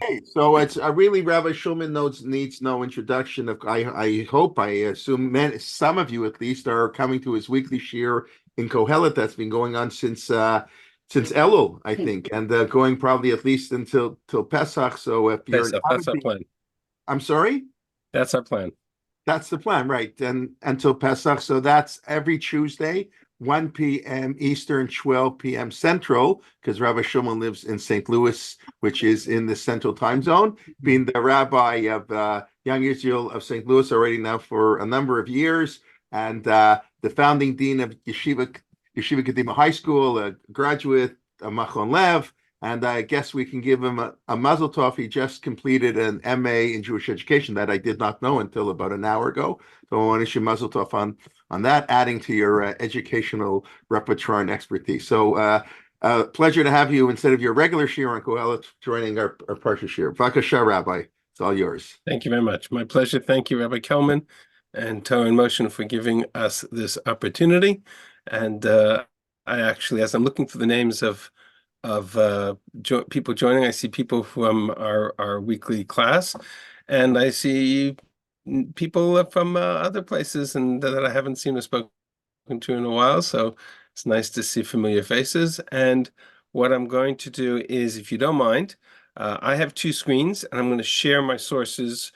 Hey, so it's really Rabbi Shulman needs no introduction. I hope, I assume some of you at least are coming to his weekly shir in Kohelet that's been going on since Elul, I think, and going probably at least until till Pesach. So if you're Pesach, not a that's our big, plan. I'm sorry. That's our plan. That's the plan, right? And until Pesach. So that's every Tuesday, 1 p.m. Eastern, 12 p.m. Central, because Rabbi Shulman lives in St. Louis, which is in the Central Time Zone, being the rabbi of Young Israel of St. Louis already now for a number of years, and the founding dean of Yeshiva Kadima High School, a graduate of Machon Lev. And I guess we can give him a mazel tov. He just completed an MA in Jewish education that I did not know until about an hour ago. So I want to issue mazel tov on that, adding to your educational repertoire and expertise. So pleasure to have you instead of your regular shir on Kohelet joining our Parshat shir. Vakasha, Rabbi, it's all yours. Thank you very much. My pleasure. Thank you, Rabbi Kelman and Torah in Motion for giving us this opportunity. And I actually, as I'm looking for the names of people joining, I see people from our weekly class, and I see people from other places and that I haven't seen or spoken to in a while. So it's nice to see familiar faces. And what I'm going to do is, if you don't mind, I have two screens, and I'm going to share my sources,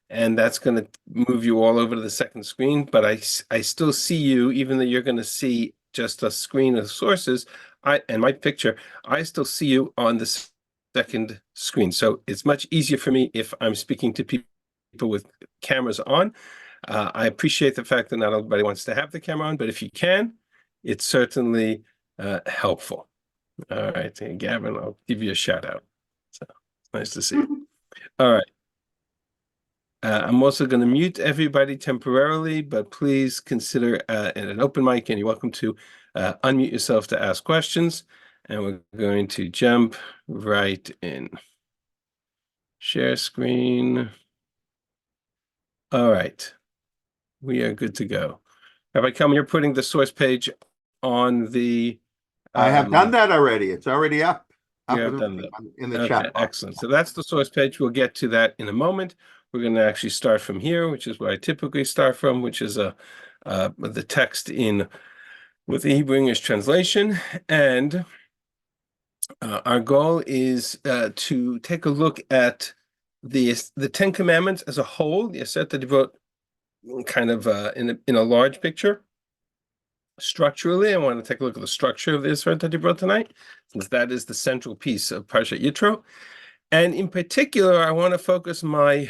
and that's going to move you all over to the second screen. But I still see you, even though you're going to see just a screen of sources. And my picture, I still see you on the second screen. So it's much easier for me if I'm speaking to people with cameras on. I appreciate the fact that not everybody wants to have the camera on, but if you can, it's certainly helpful. All right, hey, Gavin, I'll give you a shout out. So it's nice to see you. All right. I'm also going to mute everybody temporarily, but please consider in an open mic, and you're welcome to unmute yourself to ask questions. And we're going to jump right in. Share screen. All right. We are good to go. Rabbi Kelman, you're putting the source page on the. I have done that already. It's already You up have done that. in the Okay, chat box. excellent. So that's the source page. We'll get to that in a moment. We're going to actually start from here, which is where I typically start from, which is the text in with the Hebrew English translation. And our goal is to take a look at the Ten Commandments as a whole, the Aseret Divrot, kind of in a large picture. Structurally, I want to take a look at the structure of the Aseret Divrot tonight, since that is the central piece of Parshat Yitro. And in particular, I want to focus my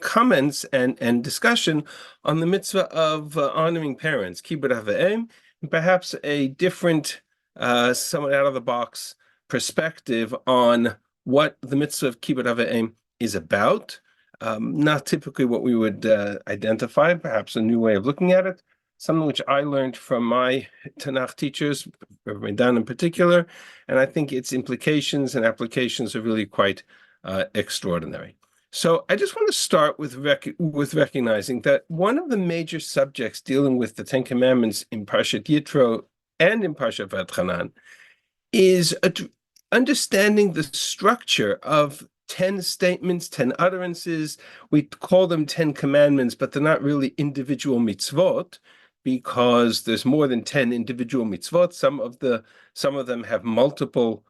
comments and discussion on the mitzvah of honoring parents, kibbud av v'em, and perhaps a different, somewhat out-of-the-box perspective on what the mitzvah of kibbud av v'em is about. Not typically what we would identify, perhaps a new way of looking at it, something which I learned from my Tanakh teachers, Rabbi Dan in particular, and I think its implications and applications are really quite extraordinary. So I just want to start with recognizing that one of the major subjects dealing with the Ten Commandments in Parshat Yitro and in Parshat Va'etchanan is understanding the structure of 10 statements, 10 utterances. We call them 10 commandments, but they're not really individual mitzvot, because there's more than 10 individual mitzvot. Some of them have multiple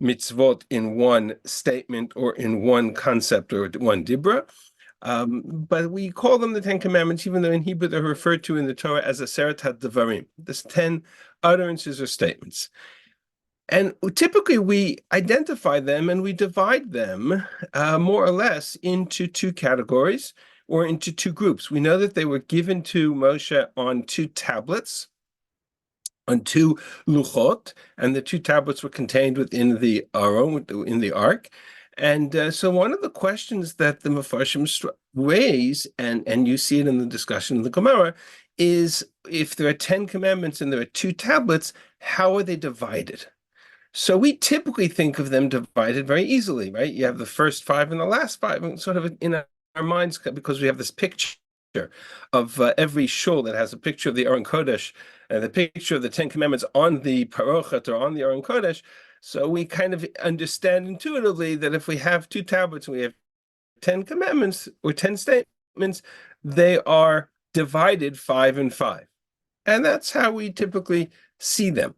mitzvot in one statement or in one concept or one dibra. But we call them the 10 commandments, even though in Hebrew they're referred to in the Torah as Aseret HaDevarim. There's 10 utterances or statements. And typically we identify them and we divide them more or less into two categories, or into two groups. We know that they were given to Moshe on two tablets, on two luchot, and the two tablets were contained within the Aron, in the ark. And so one of the questions that the Mefarshim raise, and you see it in the discussion of the Gemara, is if there are 10 commandments and there are two tablets, how are they divided? So we typically think of them divided very easily, right? You have the first five and the last five, and sort of in our minds, because we have this picture of every shul that has a picture of the Aron Kodesh and the picture of the Ten Commandments on the Parochet or on the Aron Kodesh. So we kind of understand intuitively that if we have two tablets and we have 10 commandments or 10 statements, they are divided 5 and 5. And that's how we typically see them.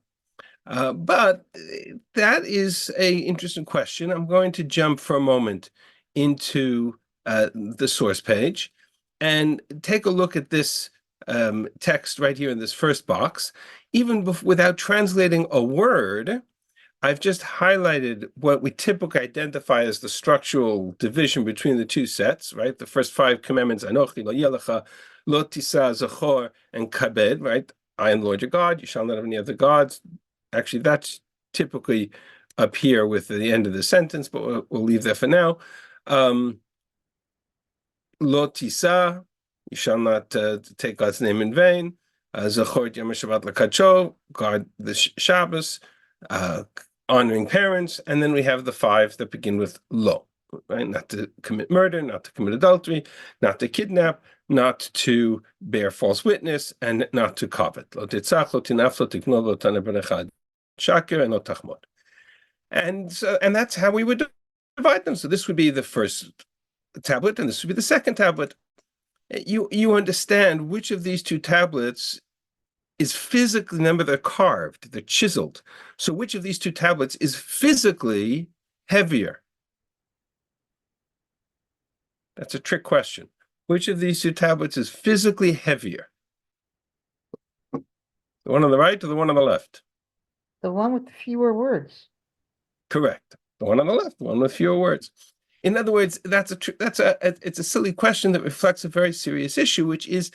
But that is an interesting question. I'm going to jump for a moment into the source page and take a look at this text right here in this first box. Even without translating a word, I've just highlighted what we typically identify as the structural division between the two sets, right? The first 5 commandments, Anochi, Lo Yelecha, Lo Tisa, Zachor, and Kabed, right? I am the Lord your God, you shall not have any other gods. Actually, that's typically up here with the end of the sentence, but we'll leave that for now. Lo Tisa, you shall not take God's name in vain. Zachor Yom Shabbat L'Kadsho, guard the Shabbos, honoring parents, and then we have the 5 that begin with lo, right? Not to commit murder, not to commit adultery, not to kidnap, not to bear false witness, and not to covet. Lo titzach, lo tinaf, lo tiknov, lo taneh b'nechad, shaker, and lo tachmod. And that's how we would divide them. So this would be the first tablet, and this would be the second tablet. You understand which of these two tablets is physically, remember, they're carved, they're chiseled. So which of these two tablets is physically heavier? That's a trick question. Which of these two tablets is physically heavier? The one on the right or the one on the left? The one with fewer words. Correct. The one on the left, the one with fewer words. In other words, it's a silly question that reflects a very serious issue, which is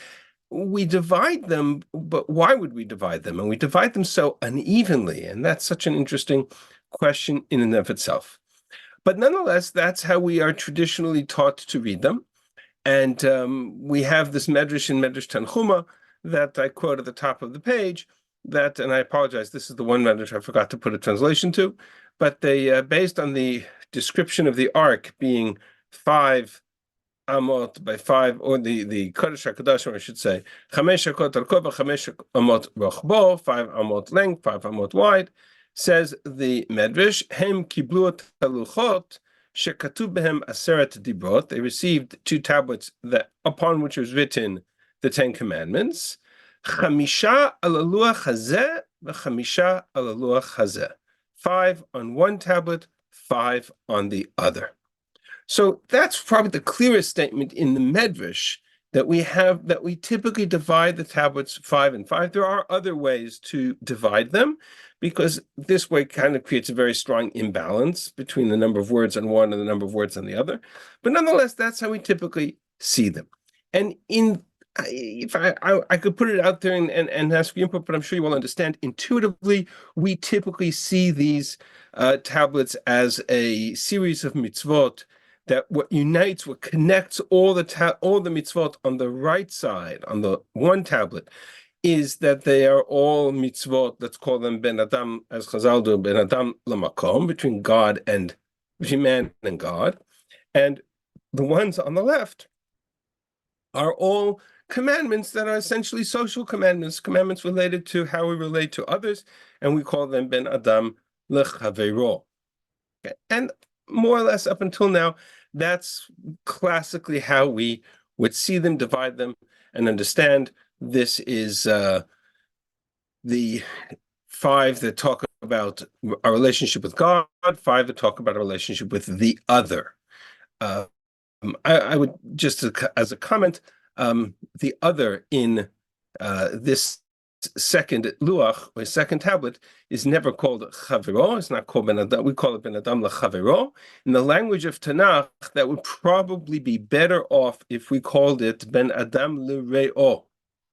we divide them, but why would we divide them? And we divide them so unevenly, and that's such an interesting question in and of itself. But nonetheless, that's how we are traditionally taught to read them. And we have this Medrash in Medrash Tanchuma that I quote at the top of the page, that, and I apologize, this is the one Medrash I forgot to put a translation to, but they, based on the description of the ark being 5 amot by 5, or the Kodesh HaKadosh, I should say, 5 amot arkova, 5 amot rochbo, 5 amot length, 5 amot wide, says the Medrash, Hem kiblu taluchot, shekatuv behem aseret dibrot. They received 2 tablets that upon which was written the 10 Commandments. Chamisha al haluach hazeh, v'chamisha al haluach hazeh. 5 on one tablet, 5 on the other. So that's probably the clearest statement in the Medrash that we have, that we typically divide the tablets 5 and 5. There are other ways to divide them, because this way kind of creates a very strong imbalance between the number of words on one and the number of words on the other. But nonetheless, that's how we typically see them. And if I could put it out there and ask for input, but I'm sure you will understand, intuitively, we typically see these tablets as a series of mitzvot, that what unites, what connects all the mitzvot on the right side, on the one tablet, is that they are all mitzvot, let's call them ben adam, as Chazal do, ben adam lamakom, between man and God. And the ones on the left are all commandments that are essentially social commandments related to how we relate to others, and we call them ben adam lechavero. Okay. And more or less up until now, that's classically how we would see them, divide them, and understand. This is the 5 that talk about our relationship with God, 5 that talk about our relationship with the other. I would just, as a comment, the other in this second luach, or second tablet, is never called chavero. It's not called ben adam. We call it ben adam lechavero. In the language of Tanakh, that would probably be better off if we called it ben adam l're'o,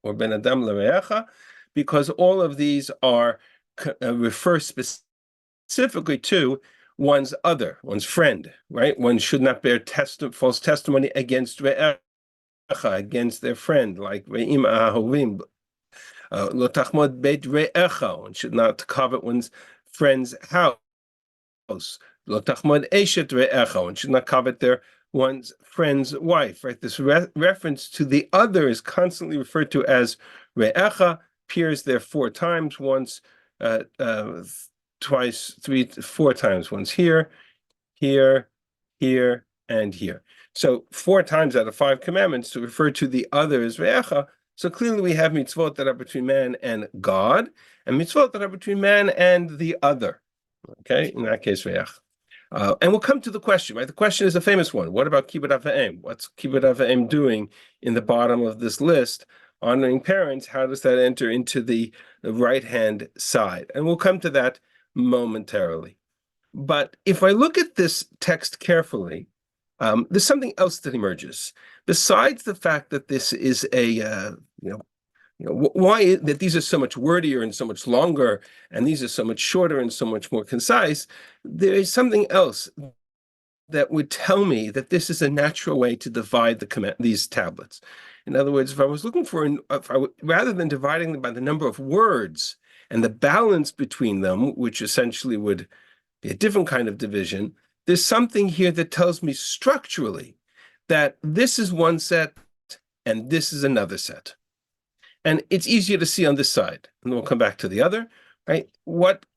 or ben adam l're'echa, because all of these are refer specifically to one's other, one's friend, right? One should not bear false testimony against re'echa, against their friend, like re'im ahovim. Lo tachmod beit re'echa, one should not covet one's friend's house. Lo tachmod eshet re'echa, one should not covet one's friend's wife. Right? This reference to the other is constantly referred to as re'echa, appears there 4 times, once four times. Once here, here, here, and here. So 4 times out of 5 commandments to refer to the other as ve'echa. So clearly we have mitzvot that are between man and God, and mitzvot that are between man and the other. Okay, in that case, ve'echa. And we'll come to the question, right? The question is a famous one. What about kibbud av va'em? What's kibbud av va'em doing in the bottom of this list? Honoring parents, how does that enter into the right-hand side? And we'll come to that momentarily. But if I look at this text carefully, there's something else that emerges. Besides the fact that this is why that these are so much wordier and so much longer, and these are so much shorter and so much more concise, there is something else that would tell me that this is a natural way to divide these tablets. In other words, if I was looking for, rather than dividing them by the number of words and the balance between them, which essentially would be a different kind of division, there's something here that tells me structurally that this is one set and this is another set. And it's easier to see on this side, and we'll come back to the other, right? What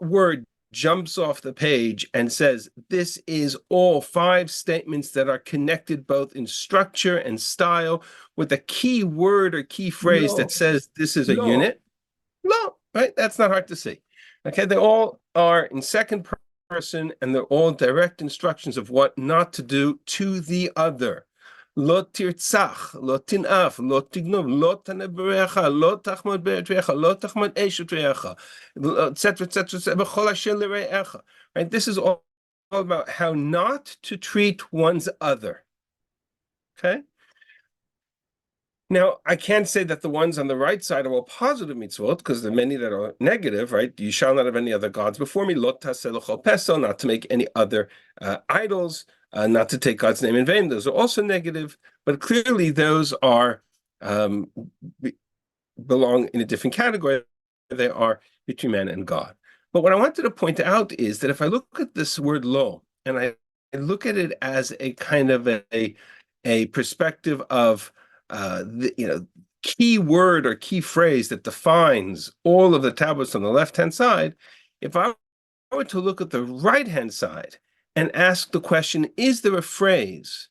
word jumps off the page and says, this is all 5 statements that are connected both in structure and style with a key word or key phrase that says this is a unit? No, right? That's not hard to see. Okay, they all are in second person, and they're all direct instructions of what not to do to the other. Lo tirtzach, lo tinaf, lo tignov, lo taneh b'recha, lo tachmod b'recha, lo tachmod eshet recha, etc., etc., b'chol asher l'recha. Right? This is all about how not to treat one's other. Okay? Now, I can't say that the ones on the right side are all positive mitzvot, because there are many that are negative, right? You shall not have any other gods before me, lo taseh l'chol peso, not to make any other idols, not to take God's name in vain. Those are also negative, but clearly those are belong in a different category. They are between man and God. But what I wanted to point out is that if I look at this word lo, and I look at it as a kind of a perspective of key word or key phrase that defines all of the tablets on the left-hand side, if I were to look at the right-hand side and ask the question, is there a phrase,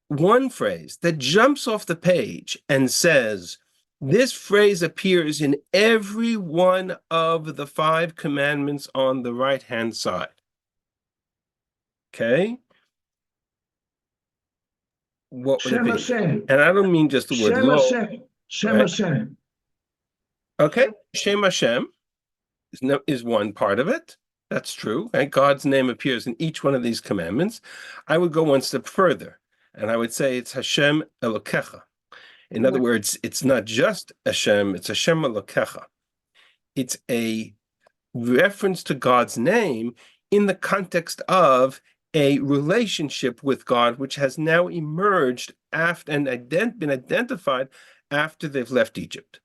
one phrase that jumps off the page and says, this phrase appears in every one of the 5 commandments on the right-hand side? Okay? What would it be? And I don't mean just the word lo. Shem Hashem. Okay, Shem Hashem is one part of it. That's true. Right? God's name appears in each one of these commandments. I would go one step further, and I would say it's Hashem Elokecha. In other words, it's not just Hashem, it's Hashem Elokecha. It's a reference to God's name in the context of a relationship with God, which has now emerged after and been identified after they've left Egypt.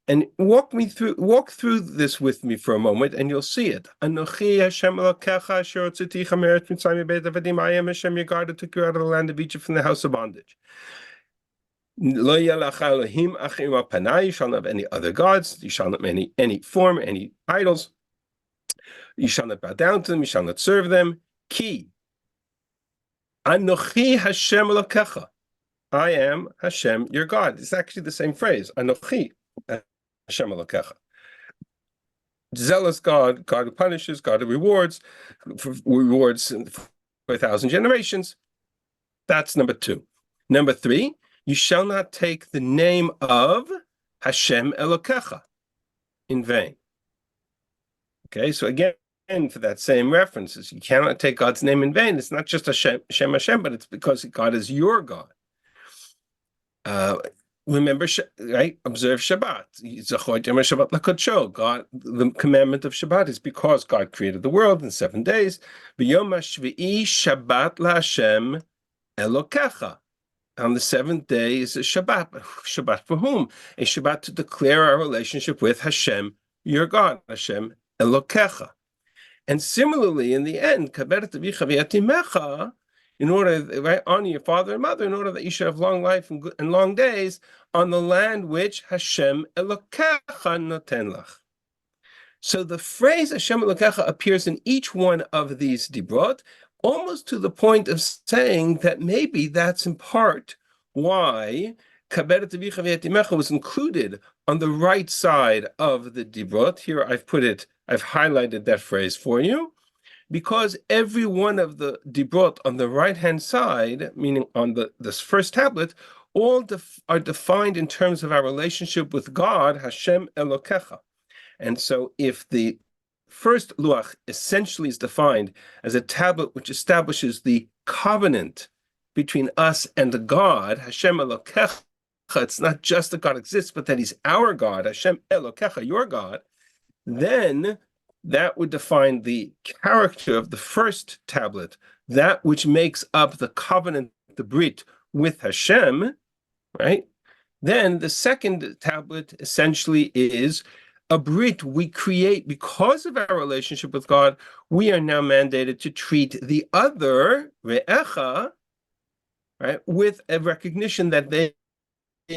And walk through this with me for a moment, and you'll see it. Anochi Hashem Elokecha asher hotzitecha me'eretz Mitzrayim beit avadim. I am Hashem your God who took you out of the land of Egypt from the house of bondage. Lo yeh lecha Elohim acherim al panai. You shall not have any other gods. You shall not have any form, any idols. You shall not bow down to them. You shall not serve them. Ki Anochi Hashem Elokecha. I am Hashem your God. It's actually the same phrase. Anochi Hashem Elokecha. Zealous God, God who punishes, God who rewards for 1,000 generations. That's number 2. Number 3, you shall not take the name of Hashem Elokecha in vain. Okay, so again, for that same references, you cannot take God's name in vain. It's not just Hashem, but it's because God is your God. Remember, right? Observe Shabbat. God, the commandment of Shabbat is because God created the world in 7 days. B'yom hashvi'i Shabbat laHashem Elokecha. On the 7th day is a Shabbat. Shabbat for whom? A Shabbat to declare our relationship with Hashem, your God, Hashem Elokecha. And similarly, in the end, in order, right, honor your father and mother, in order that you should have long life and long days on the land which Hashem Elokecha noten lach. So the phrase Hashem Elokecha appears in each one of these dibrot, almost to the point of saying that maybe that's in part why Kaberet Avicha V'Yetimecha was included on the right side of the dibrot. Here I've highlighted that phrase for you, because every one of the dibrot on the right-hand side, meaning on this first tablet, all are defined in terms of our relationship with God, Hashem Elokecha. And so if the first luach essentially is defined as a tablet which establishes the covenant between us and the God, Hashem Elokecha, it's not just that God exists, but that he's our God, Hashem Elokecha, your God, then that would define the character of the first tablet, that which makes up the covenant, the brit, with Hashem, right? Then the second tablet essentially is a brit we create because of our relationship with God. We are now mandated to treat the other, re'echa, right, with a recognition that they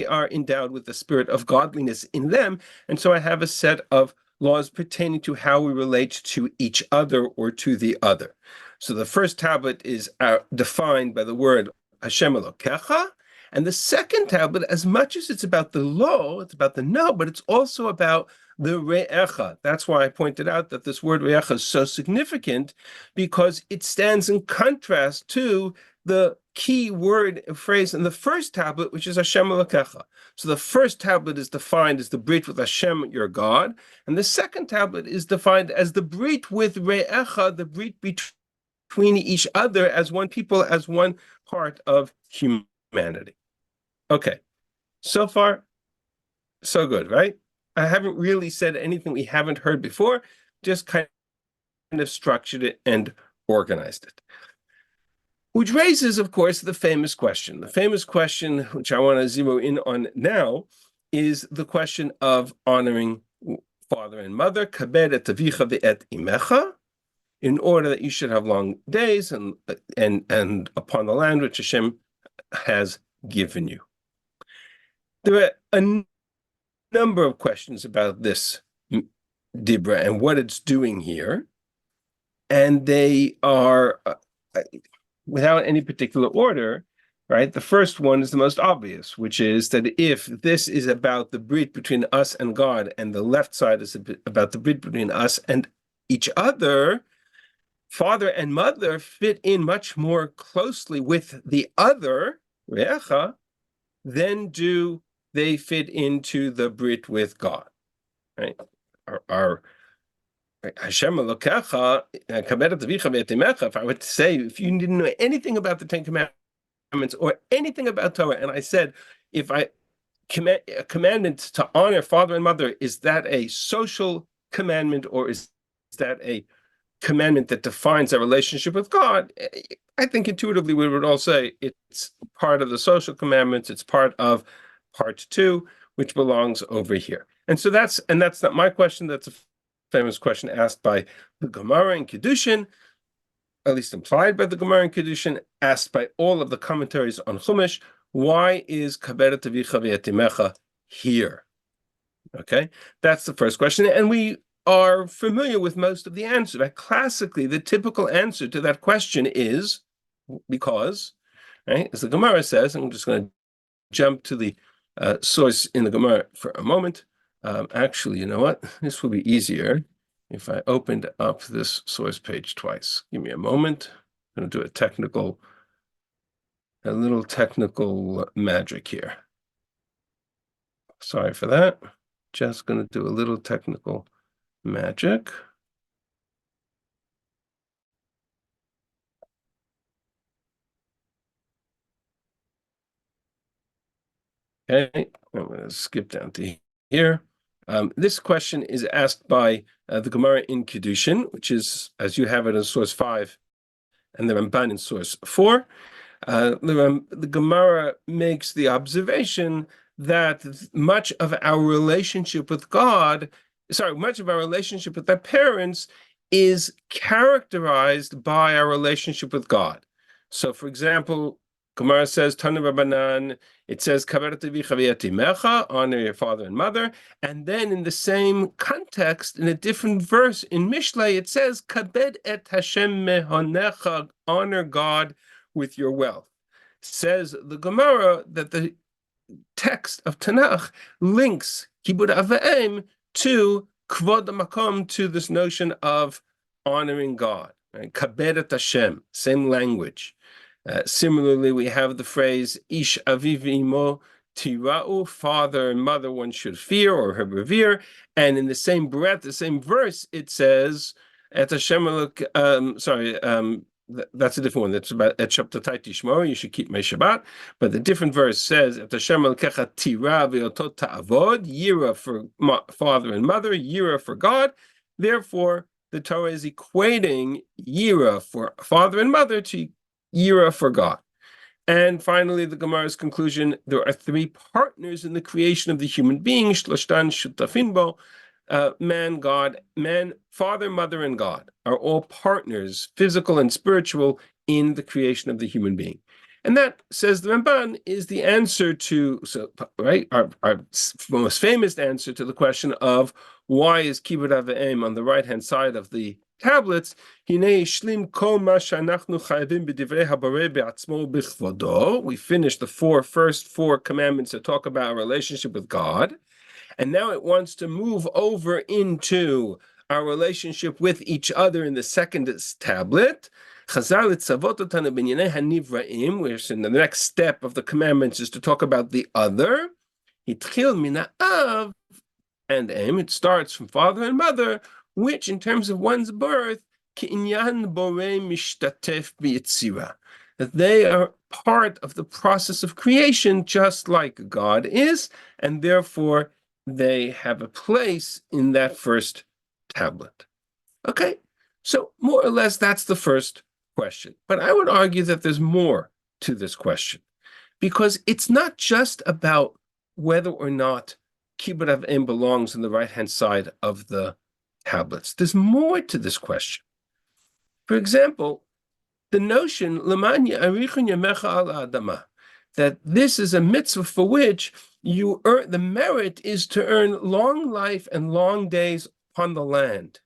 are endowed with the spirit of godliness in them. And so I have a set of laws pertaining to how we relate to each other or to the other. So the first tablet is defined by the word Hashem Elokecha, and the second tablet, as much as it's about the lo, it's about the no, but it's also about the re'echa. That's why I pointed out that this word re'echa is so significant, because it stands in contrast to the key word phrase in the first tablet, which is Hashem Elokecha. So the first tablet is defined as the brit with Hashem, your God, and the second tablet is defined as the brit with re'echa, the brit between each other as one people, as one part of humanity. Okay, so far, so good, right? I haven't really said anything we haven't heard before, just kind of structured it and organized it. Which raises, of course, the famous question. The famous question, which I want to zero in on now, is the question of honoring father and mother, kabed et avicha ve'et imecha, in order that you should have long days and upon the land which Hashem has given you. There are a number of questions about this dibra and what it's doing here, and they are without any particular order, right? The first one is the most obvious, which is that if this is about the brit between us and God, and the left side is about the brit between us and each other, father and mother fit in much more closely with the other, re'echa, than do they fit into the brit with God, right? Our Hashem Elokecha, kabed avicha ve'etimecha. If I were to say, if you didn't know anything about the Ten Commandments or anything about Torah, and I said, if a commandment to honor father and mother, is that a social commandment or is that a commandment that defines our relationship with God? I think intuitively we would all say it's part of the social commandments. It's part of part 2, which belongs over here. And so that's not my question. That's a famous question asked by the Gemara in Kiddushin, at least implied by the Gemara in Kiddushin, asked by all of the commentaries on Chumash. Why is kabed avicha ve'etimecha here? Okay, that's the first question, and we are familiar with most of the answer. Right? Classically, the typical answer to that question is because, right, as the Gemara says, I'm just going to jump to the source in the Gemara for a moment. Actually, you know what? This will be easier if I opened up this source page twice. Give me a moment. I'm going to do a little technical magic here. Sorry for that. Just going to do a little technical magic. Okay, I'm going to skip down to here. This question is asked by the Gemara in Kiddushin, which is, as you have it in source 5, and the Ramban in source 4. The Gemara makes the observation that much of our relationship with much of our relationship with our parents is characterized by our relationship with God. So, for example, Gemara says, Tanu Rabbanan, it says, honor your father and mother. And then in the same context, in a different verse in Mishlei, it says, Kabed et Hashem mehonecha, honor God with your wealth. Says the Gemara that the text of Tanakh links Kibud Avaim to Kvod Makom, to this notion of honoring God. Right? Kabed et Hashem, same language. Similarly, we have the phrase Ish Aviv Imo Tira'u, father and mother one should fear or revere. And in the same breath, the same verse, it says, Et Hashem that's a different one. That's about Et Shabtatai Tishmo, you should keep my Shabbat. But the different verse says, Et Hashem Elokecha Tira V'yotot Ta'avod, Yira for father and mother, Yira for God. Therefore, the Torah is equating Yira for father and mother to Yira for God. And finally, the Gemara's conclusion, there are three partners in the creation of the human being, Shloshtan Shutafin Bo, man, God, man, father, mother, and God are all partners, physical and spiritual, in the creation of the human being. And that, says the Ramban, is the answer to, our most famous answer to the question of why is Kibud Avaim on the right-hand side of the tablets. We finished the first four commandments that talk about our relationship with God. And now it wants to move over into our relationship with each other in the second tablet. Whereas in the next step of the commandments is to talk about the other. And it starts from father and mother, which in terms of one's birth, that they are part of the process of creation, just like God is, and therefore they have a place in that first tablet. Okay, so more or less that's the first question. But I would argue that there's more to this question, because it's not just about whether or not Kibud Avaim belongs on the right-hand side of the tablets. There's more to this question. For example, the notion that this is a mitzvah for which you earn, the merit is to earn long life and long days upon the land.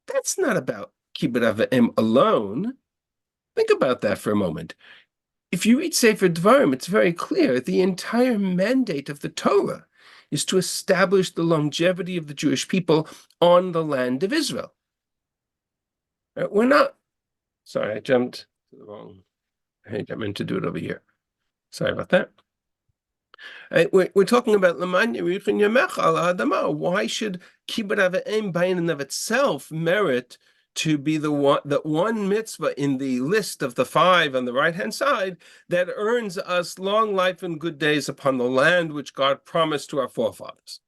That's not about Kibud Avaim alone. Think about that for a moment. If you read Sefer Dvarim, it's very clear the entire mandate of the Torah is to establish the longevity of the Jewish people on the land of Israel. We're not, sorry, I jumped to the wrong page. I meant to do it over here. Sorry about that. We're talking about why should Kibud Avaim by and of itself merit to be the one mitzvah in the list of the five on the right-hand side that earns us long life and good days upon the land which God promised to our forefathers.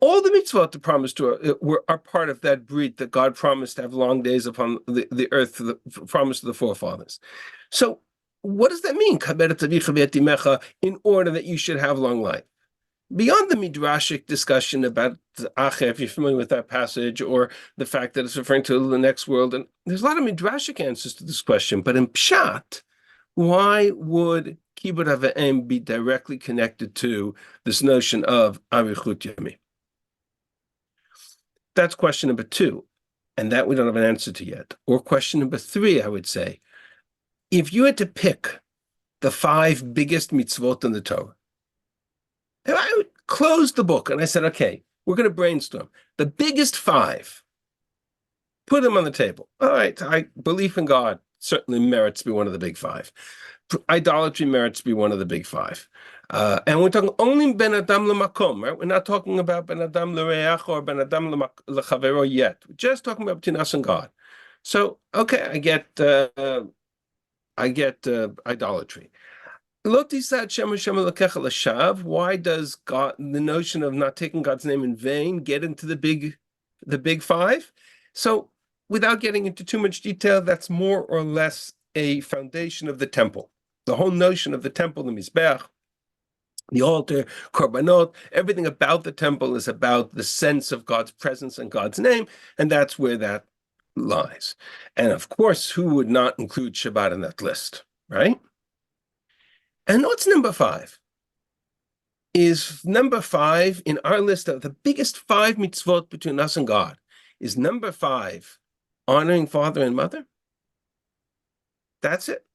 All the mitzvot promised to are part of that breed that God promised to have long days upon the earth, promised to the forefathers. So what does that mean? In order that you should have long life. Beyond the midrashic discussion about Ache, if you're familiar with that passage, or the fact that it's referring to the next world, and there's a lot of midrashic answers to this question, but in Pshat, why would Kibud Avaim be directly connected to this notion of Arichut Yami? That's question number 2, and that we don't have an answer to yet. Or question number 3, I would say, if you had to pick the 5 biggest mitzvot in the Torah, and I would close the book and I said, okay, we're going to brainstorm. The biggest 5, put them on the table. All right, belief in God certainly merits to be one of the big 5. Idolatry merits to be one of the big 5. And we're talking only Ben Adam L'Makom, right? We're not talking about Ben Adam L'Reach or Ben Adam L'Chavero yet. We're just talking about between us and God. So, okay, I get idolatry. Why does God, the notion of not taking God's name in vain, get into the big 5? So, without getting into too much detail, that's more or less a foundation of the temple. The whole notion of the temple, the Mizbeach, the altar, korbanot, everything about the temple is about the sense of God's presence and God's name, and that's where that lies. And of course, who would not include Shabbat in that list, right? And what's number 5? Is number 5 in our list of the biggest 5 mitzvot between us and God? Is number 5 honoring father and mother? That's it.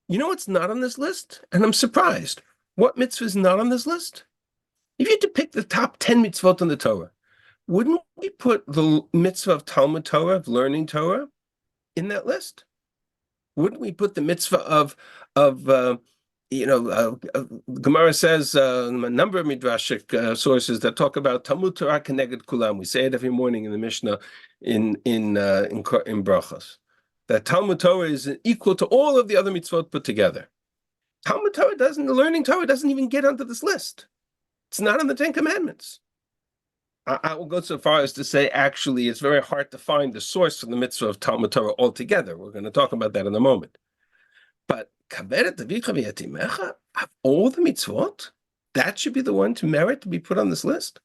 You know what's not on this list? And I'm surprised. What mitzvah is not on this list? If you had to pick the top 10 mitzvot in the Torah, wouldn't we put the mitzvah of Talmud Torah, of learning Torah, in that list? Wouldn't we put the mitzvah of Gemara says a number of midrashic sources that talk about Talmud Torah Keneged Kulam. We say it every morning in the Mishnah in Brachos, that Talmud Torah is equal to all of the other mitzvot put together. Learning Torah doesn't even get onto this list. It's not on the 10 Commandments. I will go so far as to say, actually, it's very hard to find the source for the mitzvah of Talmud Torah altogether. We're going to talk about that in a moment. But Kaveret Avicha v'Yatimecha, of all the mitzvot, that should be the one to merit to be put on this list.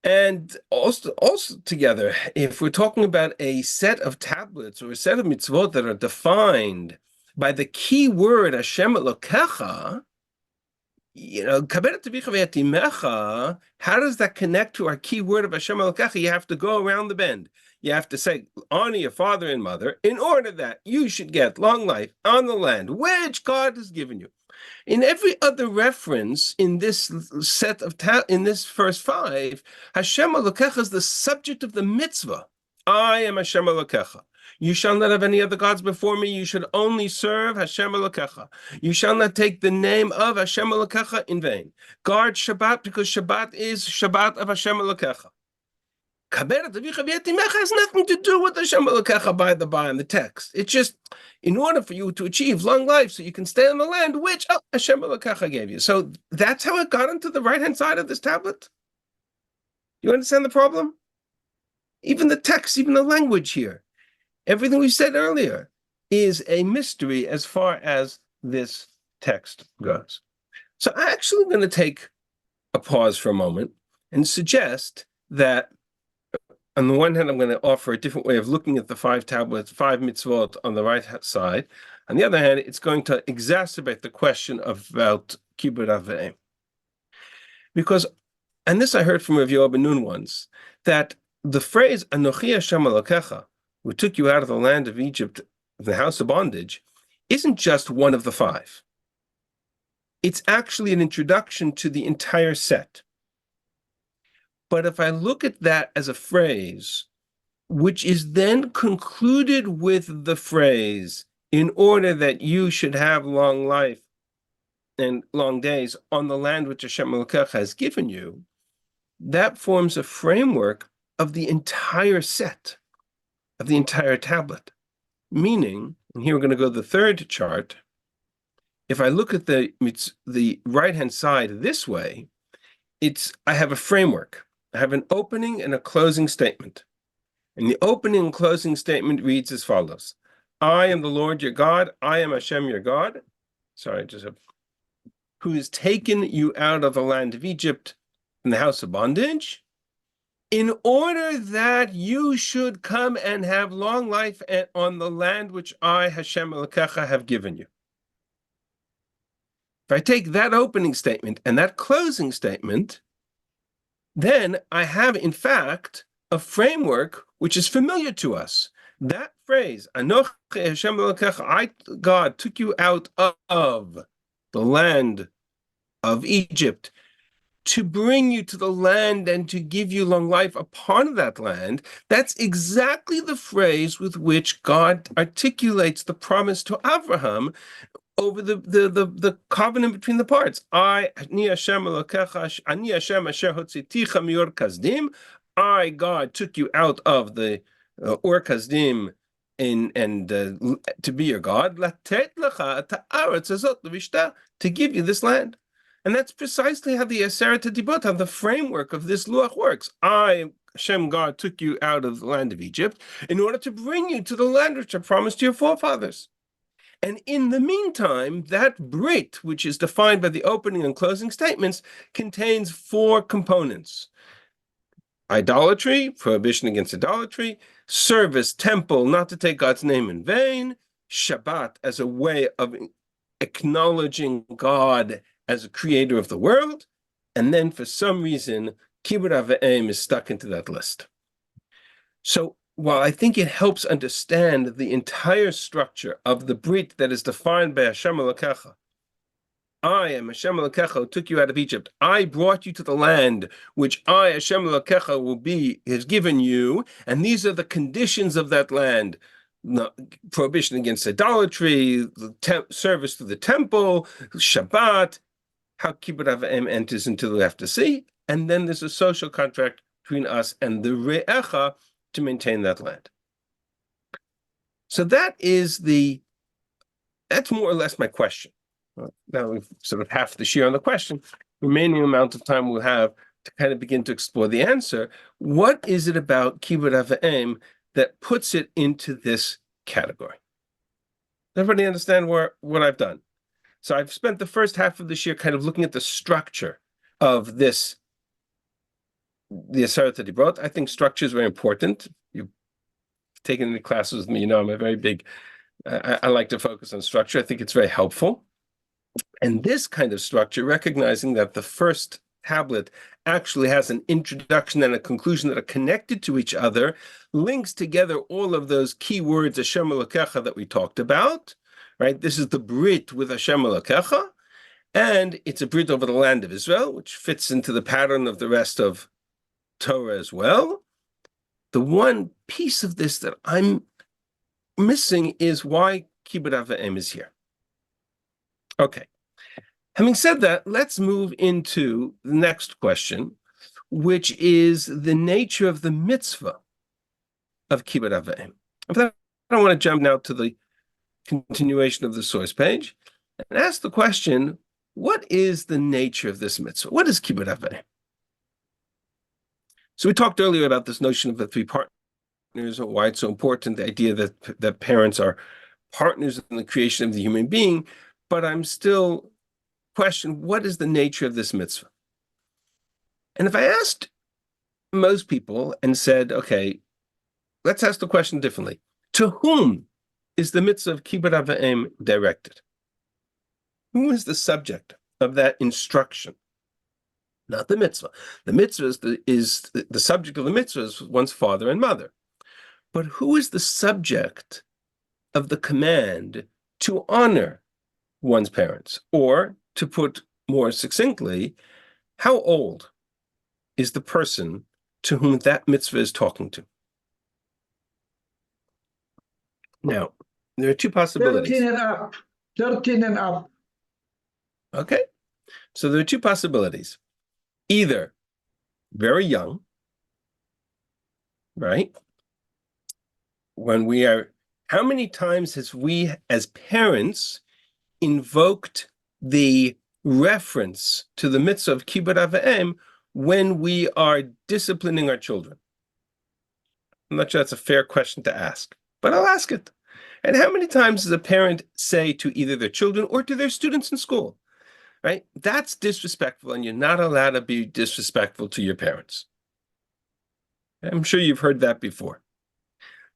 And also together, if we're talking about a set of tablets or a set of mitzvot that are defined by the key word Hashem Elokecha, Kaveret Avicha v'Yatimecha, how does that connect to our key word of Hashem Elokecha? You have to go around the bend. You have to say, honor your father and mother in order that you should get long life on the land which God has given you. In every other reference in this set of in this first 5, Hashem Elokecha is the subject of the mitzvah. I am Hashem Elokecha. You shall not have any other gods before me. You should only serve Hashem Elokecha. You shall not take the name of Hashem Elokecha in vain. Guard Shabbat, because Shabbat is Shabbat of Hashem Elokecha. Kaveret Avicha v'Yatimecha has nothing to do with Hashem Elokecha by the by in the text. It's just in order for you to achieve long life so you can stay on the land which Hashem Elokecha gave you. So that's how it got into the right-hand side of this tablet. You understand the problem? Even the text, even the language here, everything we said earlier is a mystery as far as this text goes. So I'm actually going to take a pause for a moment and suggest that on the one hand, I'm going to offer a different way of looking at the 5 tablets, 5 mitzvot on the right side. On the other hand, it's going to exacerbate the question about kibbud av v'em. Because, and this I heard from Rav Yoel ben Nun once, that the phrase Anochi Hashem Elokecha, who took you out of the land of Egypt, the house of bondage, isn't just one of the 5. It's actually an introduction to the entire set. But if I look at that as a phrase, which is then concluded with the phrase, in order that you should have long life and long days on the land which Hashem Elokecha has given you, that forms a framework of the entire set, of the entire tablet. Meaning, and here we're going to go to the third chart, if I look at the right-hand side this way, I have a framework. I have an opening and a closing statement. And the opening and closing statement reads as follows. I am the Lord your God. I am Hashem your God. Who has taken you out of the land of Egypt from the house of bondage, in order that you should come and have long life on the land which I, Hashem Elokecha, have given you. If I take that opening statement and that closing statement, then I have, in fact, a framework which is familiar to us. That phrase, Anochi Hashem Elokecha, I, God, took you out of the land of Egypt to bring you to the land and to give you long life upon that land. That's exactly the phrase with which God articulates the promise to Abraham over the covenant between the parts. Ani Hashem Elokecha, Ani Hashem asher hotziticha mior kasdim. I, God, took you out of the Ur Kasdim and to be your God. Latet lecha ta'aretz hazot levishta, to give you this land. And that's precisely how the Aseret HaDibot, how the framework of this Luach works. I, Hashem God, took you out of the land of Egypt in order to bring you to the land which I promised to your forefathers. And in the meantime, that Brit, which is defined by the opening and closing statements, contains 4 components. Idolatry, prohibition against idolatry, service, temple, not to take God's name in vain, Shabbat as a way of acknowledging God as a creator of the world, and then for some reason, Kibbud Av V'Em is stuck into that list. So while I think it helps understand the entire structure of the Brit that is defined by Hashem Elokecha, I am Hashem Elokecha who took you out of Egypt. I brought you to the land which I, Hashem Elokecha, has given you, and these are the conditions of that land. No, prohibition against idolatry, service to the temple, Shabbat, how Kibbud Av V'Em enters into the have to see, and then there's a social contract between us and the Re'echa to maintain that land. So that's more or less my question. Now we've sort of half the share on the question. Remaining amount of time we'll have to kind of begin to explore the answer. What is it about Kibbud Av V'Em that puts it into this category? Everybody understand what I've done? So I've spent the first half of this year kind of looking at the structure of the Aseret that he brought. I think structure is very important. You've taken any classes with me, you know I'm a very big, I like to focus on structure. I think it's very helpful. And this kind of structure, recognizing that the first tablet actually has an introduction and a conclusion that are connected to each other, links together all of those key words, Hashem Elokecha, that we talked about, right? This is the Brit with Hashem Elokecha, and it's a Brit over the land of Israel, which fits into the pattern of the rest of Torah as well. The one piece of this that I'm missing is why Kibbud Av V'Em is here. Okay. Having said that, let's move into the next question, which is the nature of the mitzvah of Kibbud Av V'Em. I don't want to jump now to the continuation of the source page and ask the question, what is the nature of this mitzvah? What is Kibbud Av V'Em? So we talked earlier about this notion of the three partners and why it's so important, the idea that parents are partners in the creation of the human being, but I'm still questioning what is the nature of this mitzvah? And if I asked most people and said, okay, let's ask the question differently. To whom is the mitzvah of Kibbud Av V'Em directed? Who is the subject of that instruction? Not the mitzvah. The mitzvah is the subject of the mitzvah is one's father and mother. But who is the subject of the command to honor one's parents? Or, to put more succinctly, how old is the person to whom that mitzvah is talking to? Now, there are two possibilities. 13 and up. 13 and up. Okay, so there are two possibilities. Either very young, right? How many times has we as parents invoked the reference to the mitzvah of Kibbud Av V'Em when we are disciplining our children? I'm not sure that's a fair question to ask, but I'll ask it. And how many times does a parent say to either their children or to their students in school, right? That's disrespectful, and you're not allowed to be disrespectful to your parents. I'm sure you've heard that before.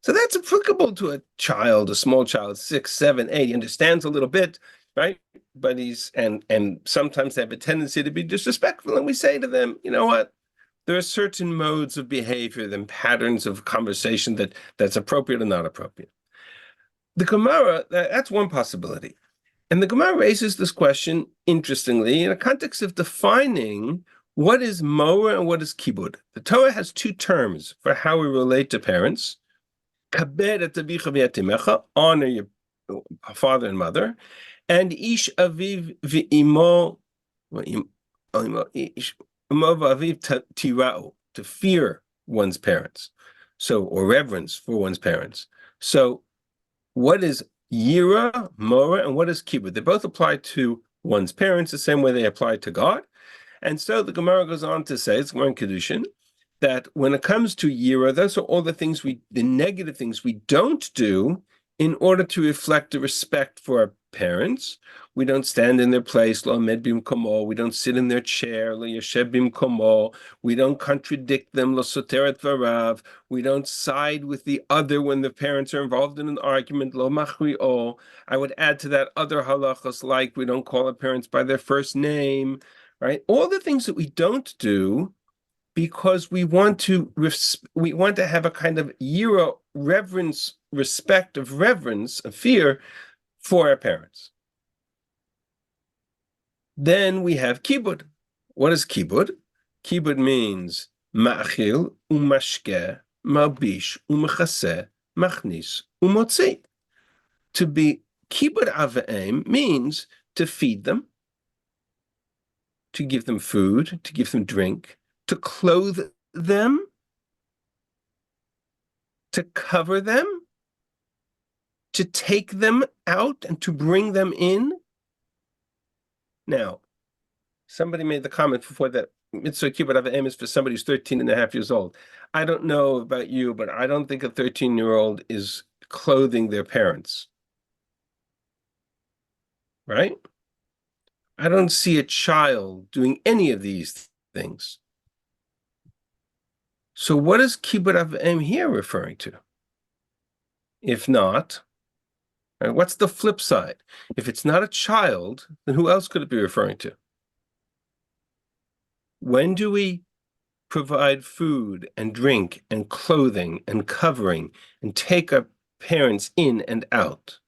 So that's applicable to a child, a small child, 6, 7, 8. He understands a little bit, right? But and sometimes they have a tendency to be disrespectful, and we say to them, you know what? There are certain modes of behavior and patterns of conversation that's appropriate or not appropriate. The Gemara, that's one possibility. And the Gemara raises this question, interestingly, in a context of defining what is Moa and what is Kibbud. The Torah has two terms for how we relate to parents. Kabed et avicha v'yatimecha, honor your father and mother, and ish aviv v'imo v'aviv tira'u, to fear one's parents, or reverence for one's parents. So what is Yira, Mora, and what is Kibbud? They both apply to one's parents the same way they apply to God. And so the Gemara goes on to say, it's Gemara in Kedushin, that when it comes to Yira, those are all the negative things we don't do in order to reflect the respect for our parents. We don't stand in their place, lo med bimkomo. We don't sit in their chair, lo yeshev bimkomo. We don't contradict them, lo soteret varav. We don't side with the other when the parents are involved in an argument, lo machri'o. I would add to that other halachas, like we don't call our parents by their first name, right? All the things that we don't do because we want to have a kind of yira, reverence, respect of reverence, of fear for our parents. Then we have kibud. What is kibud? Kibud means ma'achil umashke malbish umechaseh machnis umotzi. To be kibud ava'im means to feed them, to give them food, to give them drink, to clothe them, to cover them, to take them out and to bring them in. Now, somebody made the comment before that mitzvah kibbut avim is for somebody who's 13 and a half years old. I don't know about you, but I don't think a 13-year-old is clothing their parents. Right? I don't see a child doing any of these things. So what is kibbut avim here referring to? If not, right, what's the flip side? If it's not a child, then who else could it be referring to? When do we provide food and drink and clothing and covering and take our parents in and out?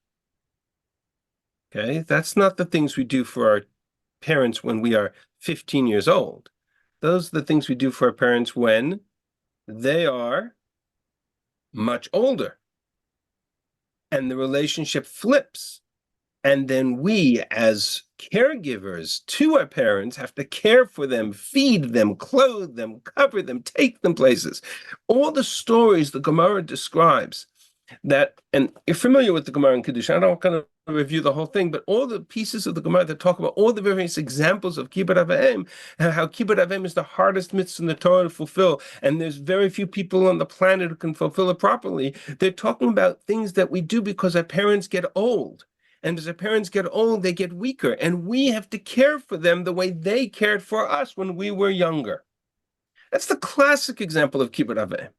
Okay, that's not the things we do for our parents when we are 15 years old. Those are the things we do for our parents when they are much older. And the relationship flips. And then we, as caregivers to our parents, have to care for them, feed them, clothe them, cover them, take them places. All the stories the Gemara describes that, and you're familiar with the Gemara in Kedusha, I don't kind of review the whole thing, but all the pieces of the Gemara that talk about all the various examples of kibbut avim, and how kibbut avim is the hardest mitzvah in the Torah to fulfill, and there's very few people on the planet who can fulfill it properly. They're talking about things that we do because our parents get old. And as our parents get old, they get weaker, and we have to care for them the way they cared for us when we were younger. That's the classic example of kibbut avim.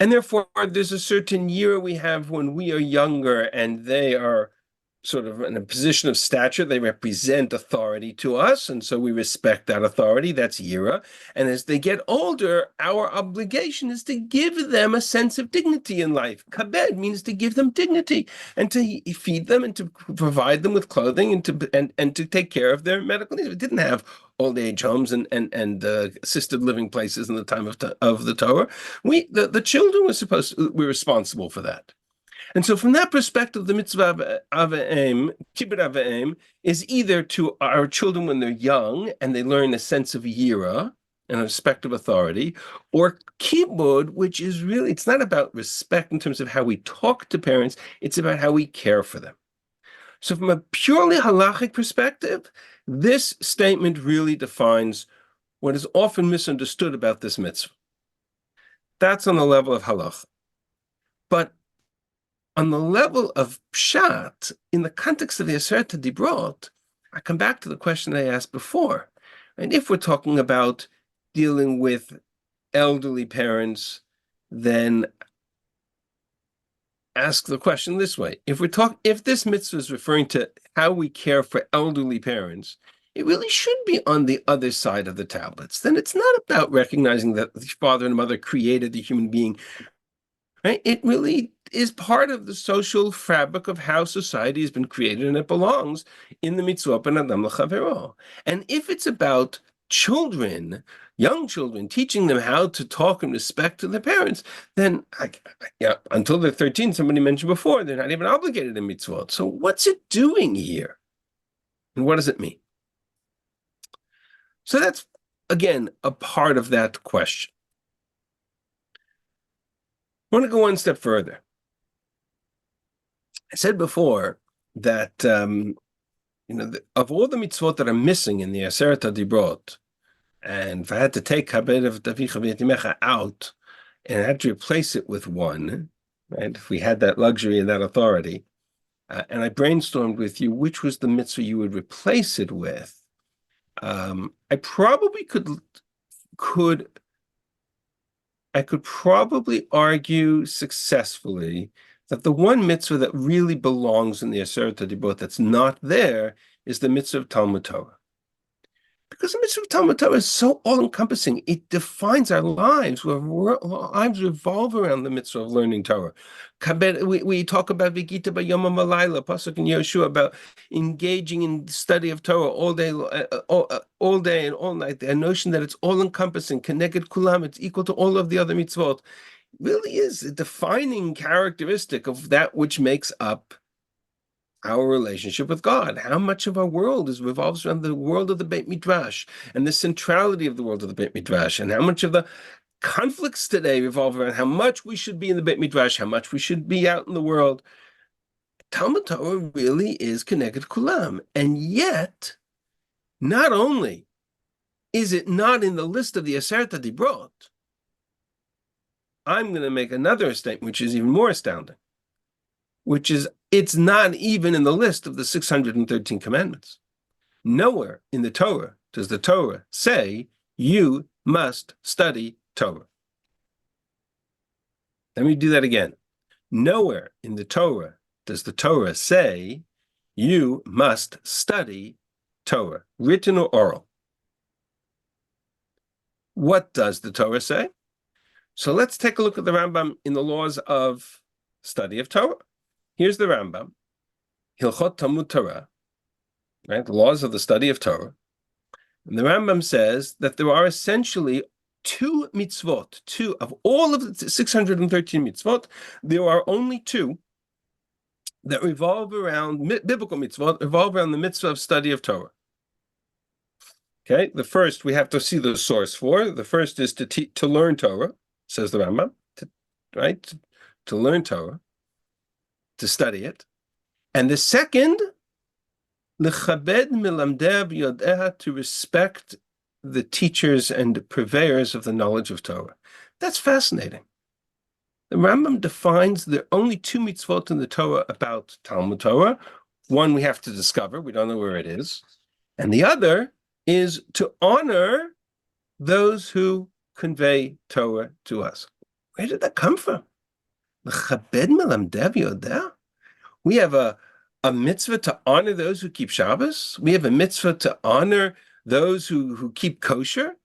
And therefore, there's a certain year we have when we are younger and they are sort of in a position of stature. They represent authority to us, and so we respect that authority. That's yira. And as they get older, our obligation is to give them a sense of dignity in life. Kabed means to give them dignity and to feed them and to provide them with clothing and to take care of their medical needs. We didn't have old age homes and assisted living places in the time of the Torah. The children were responsible for that. And so from that perspective, the mitzvah avim, kibbut avim, is either to our children when they're young and they learn a sense of yira and a respect of authority, or kibbud, which is really, it's not about respect in terms of how we talk to parents, it's about how we care for them. So from a purely halachic perspective, this statement really defines what is often misunderstood about this mitzvah. That's on the level of halach. But on the level of pshat, in the context of the Aseret Dibrot, I come back to the question I asked before. And if we're talking about dealing with elderly parents, then ask the question this way. If this mitzvah is referring to how we care for elderly parents, it really should be on the other side of the tablets. Then it's not about recognizing that the father and mother created the human being, right? It really is part of the social fabric of how society has been created, and it belongs in the mitzvah ben adam l'chavero. And if it's about children, young children, teaching them how to talk and respect to their parents, then until they're 13, somebody mentioned before, they're not even obligated in mitzvot. So what's it doing here? And what does it mean? So that's, again, a part of that question. I want to go one step further. I said before that of all the mitzvot that are missing in the Aseret Dibrot, and if I had to take Kabed of Davicha V'Yetimecha out and I had to replace it with one, right? If we had that luxury and that authority, and I brainstormed with you which was the mitzvah you would replace it with, I probably could probably argue successfully that the one mitzvah that really belongs in the Aseret HaDibrot that's not there is the mitzvah of Talmud Torah. Because the mitzvah of Talmud Torah is so all-encompassing. It defines our lives. Our lives revolve around the mitzvah of learning Torah. We talk about V'gita b'yom ha'malayla, pasuk in Yeshua, about engaging in study of Torah all day and all night. The notion that it's all-encompassing, connected kulam, it's equal to all of the other mitzvot, really is a defining characteristic of that which makes up our relationship with God. How much of our world revolves around the world of the Beit Midrash and the centrality of the world of the Beit Midrash, and how much of the conflicts today revolve around how much we should be in the Beit Midrash, how much we should be out in the world. Talmud Torah really is connected kulam, and yet, not only is it not in the list of the Aseret HaDibrot, I'm going to make another statement which is even more astounding, which is it's not even in the list of the 613 commandments. Nowhere in the Torah does the Torah say you must study Torah. Let me do that again. Nowhere in the Torah does the Torah say you must study Torah, written or oral. What does the Torah say? So let's take a look at the Rambam in the laws of study of Torah. Here's the Rambam, Hilchot Talmud Torah, right? The laws of the study of Torah. And the Rambam says that there are essentially two mitzvot, two of all of the 613 mitzvot, there are only two that revolve around, biblical mitzvot, revolve around the mitzvah of study of Torah. Okay, the first we have to see the source for. The first is to learn Torah, says the Rambam, to learn Torah, to study it. And the second, lechabed milamdeh v'yodeha, to respect the teachers and purveyors of the knowledge of Torah. That's fascinating. The Rambam defines there are only two mitzvot in the Torah about Talmud Torah. One we have to discover, we don't know where it is. And the other is to honor those who convey Torah to us. Where did that come from? Lechabed milamdeh v'yodeha? We have a mitzvah to honor those who keep Shabbos. We have a mitzvah to honor those who keep kosher.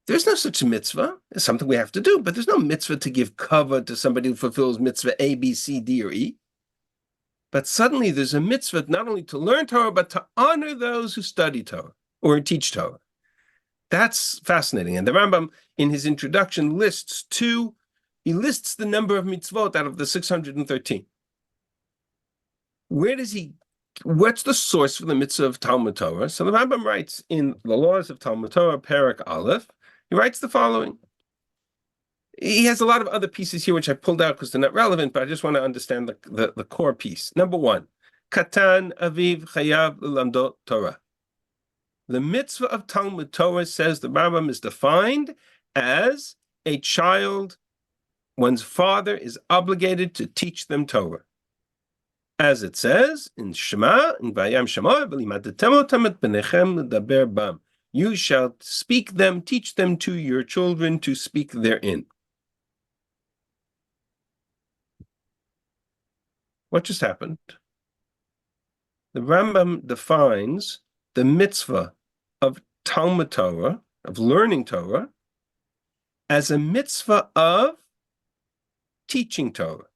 There's no such mitzvah. It's something we have to do, but there's no mitzvah to give kavod to somebody who fulfills mitzvah A, B, C, D, or E. But suddenly there's a mitzvah not only to learn Torah, but to honor those who study Torah or teach Torah. That's fascinating. And the Rambam, in his introduction, lists the number of mitzvot out of the 613. What's the source for the mitzvah of Talmud Torah? So the Rambam writes in the laws of Talmud Torah, Perek Aleph, he writes the following. He has a lot of other pieces here which I pulled out because they're not relevant, but I just want to understand the core piece. Number one, Katan Aviv Chayav L'Lamdot Torah. The mitzvah of Talmud Torah, says the Rambam, is defined as a child, one's father is obligated to teach them Torah. As it says in Shema, in Vayam Shema, you shall speak them, teach them to your children to speak therein. What just happened? The Rambam defines the mitzvah of Talmud Torah, of learning Torah, as a mitzvah of teaching Torah.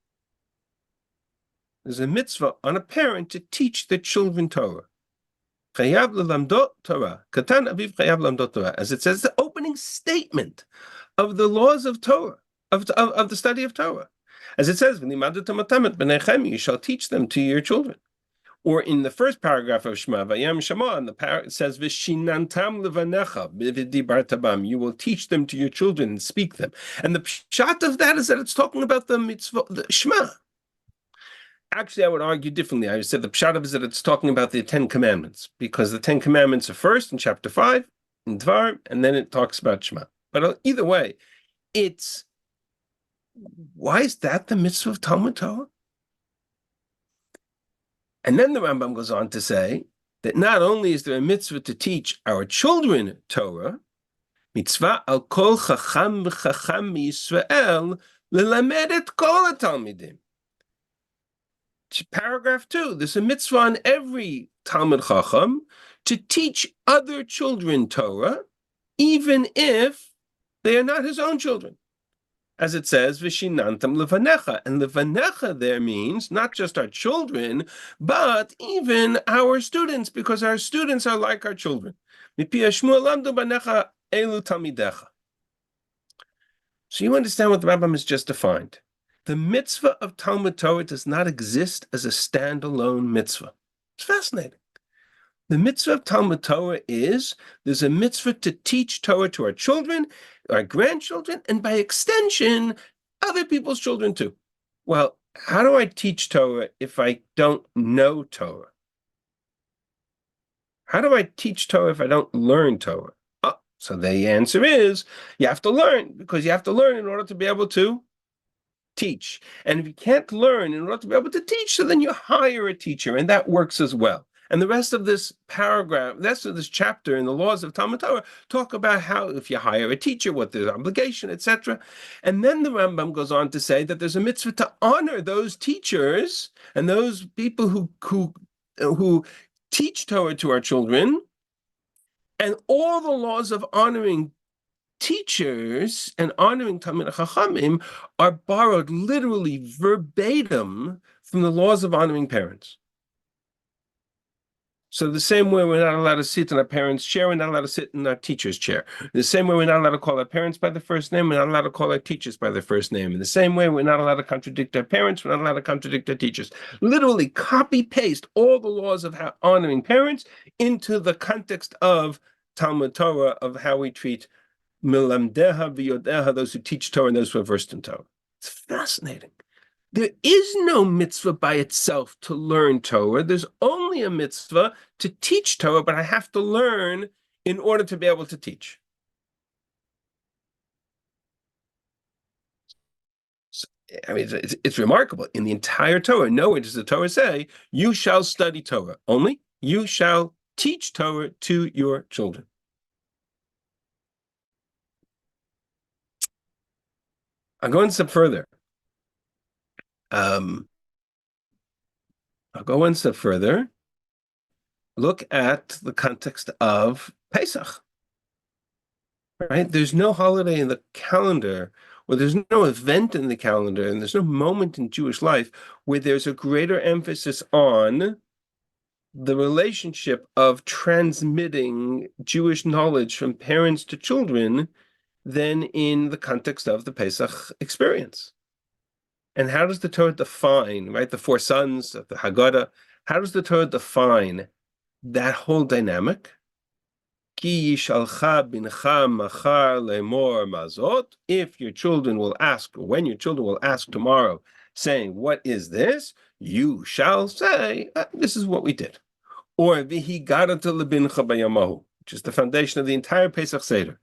There's a mitzvah on a parent to teach their children Torah. Chayav l'lamdot Torah. Katan aviv chayav l'lamdot Torah. As it says, the opening statement of the laws of Torah, of the study of Torah. As it says, you shall teach them to your children. Or in the first paragraph of Shema, Vayam Shema, and it says, V'shinantam levanecha b'dibarta bam. You will teach them to your children and speak them. And the pshat of that is that it's talking about the mitzvah, the Shema. Actually, I would argue differently. I said the pshat is that it's talking about the 10 commandments, because the 10 commandments are first in chapter 5, in Dvar, and then it talks about Shema. But either way, it's Why is that the mitzvah of Talmud Torah? And then the Rambam goes on to say that not only is there a mitzvah to teach our children Torah, mitzvah al kol chacham v'chacham Yisrael lelamed et kol hatalmidim. Paragraph 2, there's a mitzvah on every Talmud Chacham to teach other children Torah, even if they are not his own children. As it says, Vishinantam levanecha. And levanecha there means not just our children, but even our students, because our students are like our children. So you understand what the Rambam has just defined. The mitzvah of Talmud Torah does not exist as a standalone mitzvah. It's fascinating. The mitzvah of Talmud Torah is there's a mitzvah to teach Torah to our children, our grandchildren, and by extension, other people's children too. Well, how do I teach Torah if I don't know Torah? How do I teach Torah if I don't learn Torah? Oh, so the answer is you have to learn, because you have to learn in order to be able to teach. And if you can't learn in order to be able to teach, so then you hire a teacher, and that works as well. And the rest of this paragraph, the rest of this chapter in the laws of Talmud Torah talk about how if you hire a teacher, what the obligation, etc. And then the Rambam goes on to say that there's a mitzvah to honor those teachers and those people who teach Torah to our children, and all the laws of honoring teachers and honoring Talmid Chachamim are borrowed literally verbatim from the laws of honoring parents. So the same way we're not allowed to sit in our parents' chair, we're not allowed to sit in our teacher's chair. The same way we're not allowed to call our parents by the first name, we're not allowed to call our teachers by their first name. In the same way we're not allowed to contradict our parents, we're not allowed to contradict our teachers. Literally copy-paste all the laws of how honoring parents into the context of Talmud Torah, of how we treat Milamdeha v'yodeha, those who teach Torah and those who are versed in Torah. It's fascinating. There is no mitzvah by itself to learn Torah. There's only a mitzvah to teach Torah, but I have to learn in order to be able to teach. So, I mean, it's remarkable. In the entire Torah, nowhere does the Torah say, you shall study Torah. Only you shall teach Torah to your children. I'll go one step further. I'll go one step further. Look at the context of Pesach. Right? There's no holiday in the calendar, or there's no event in the calendar, and there's no moment in Jewish life where there's a greater emphasis on the relationship of transmitting Jewish knowledge from parents to children than in the context of the Pesach experience. And how does the Torah define, right, the four sons of the Haggadah, how does the Torah define that whole dynamic? Ki yishalcha bincha machar lemor mazot. If your children will ask, or when your children will ask tomorrow, saying, what is this? You shall say, this is what we did. Or v'higarata lebincha bayamahu, which is the foundation of the entire Pesach Seder.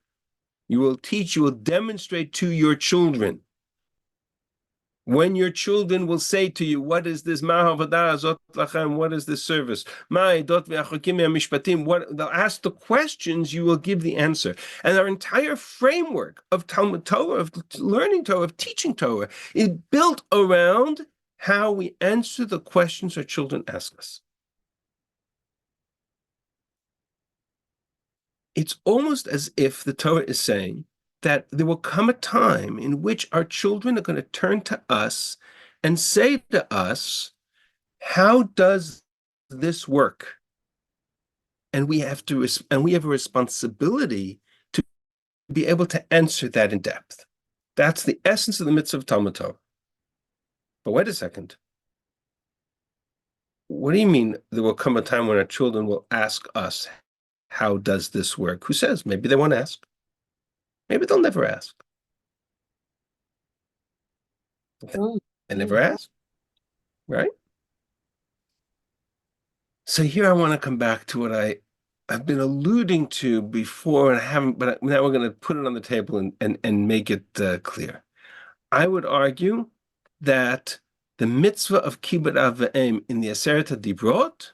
You will teach, you will demonstrate to your children. When your children will say to you, what is this? What is this service? They'll ask the questions, you will give the answer. And our entire framework of Talmud Torah, of learning Torah, of teaching Torah, is built around how we answer the questions our children ask us. It's almost as if the Torah is saying that there will come a time in which our children are going to turn to us and say to us, how does this work? And we have a responsibility to be able to answer that in depth. That's the essence of the mitzvah of Talmud Torah. But wait a second. What do you mean there will come a time when our children will ask us, how does this work? Who says? Maybe they won't ask. Maybe they'll never ask. They never ask, right? So here I want to come back to what I've been alluding to before, and I haven't, but now we're going to put it on the table and make it clear. I would argue that the mitzvah of kibbud av v'em in the Aseret HaDibrot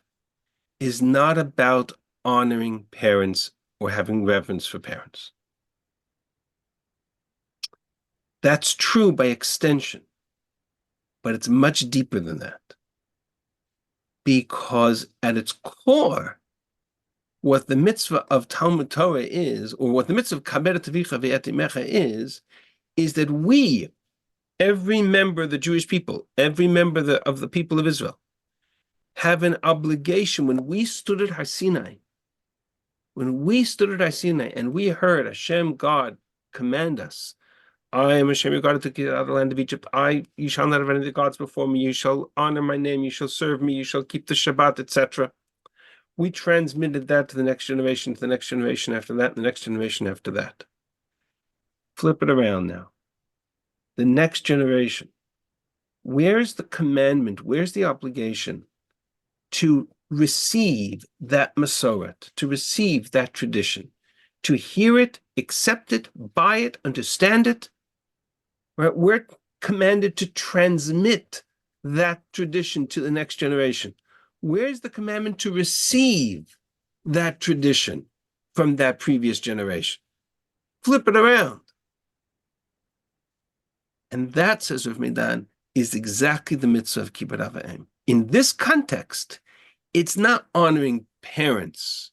is not about honoring parents or having reverence for parents. That's true by extension, but it's much deeper than that. Because at its core, what the mitzvah of Talmud Torah is, or what the mitzvah of Kaber Tavicha Ve'etimecha is that we, every member of the Jewish people, every member of the people of Israel, have an obligation. When we stood at Har Sinai, and we heard Hashem, God, command us, I am Hashem, your God, who took you out of the land of Egypt. You shall not have any other gods before me. You shall honor my name. You shall serve me. You shall keep the Shabbat, etc. We transmitted that to the next generation, to the next generation after that, and the next generation after that. Flip it around now. The next generation. Where's the commandment? Where's the obligation to receive that Masoret, to receive that tradition, to hear it, accept it, buy it, understand it? Right? We're commanded to transmit that tradition to the next generation. Where's the commandment to receive that tradition from that previous generation? Flip it around. And that, says Rav Meidan, is exactly the mitzvah of kibbud av v'em. In this context, it's not honoring parents.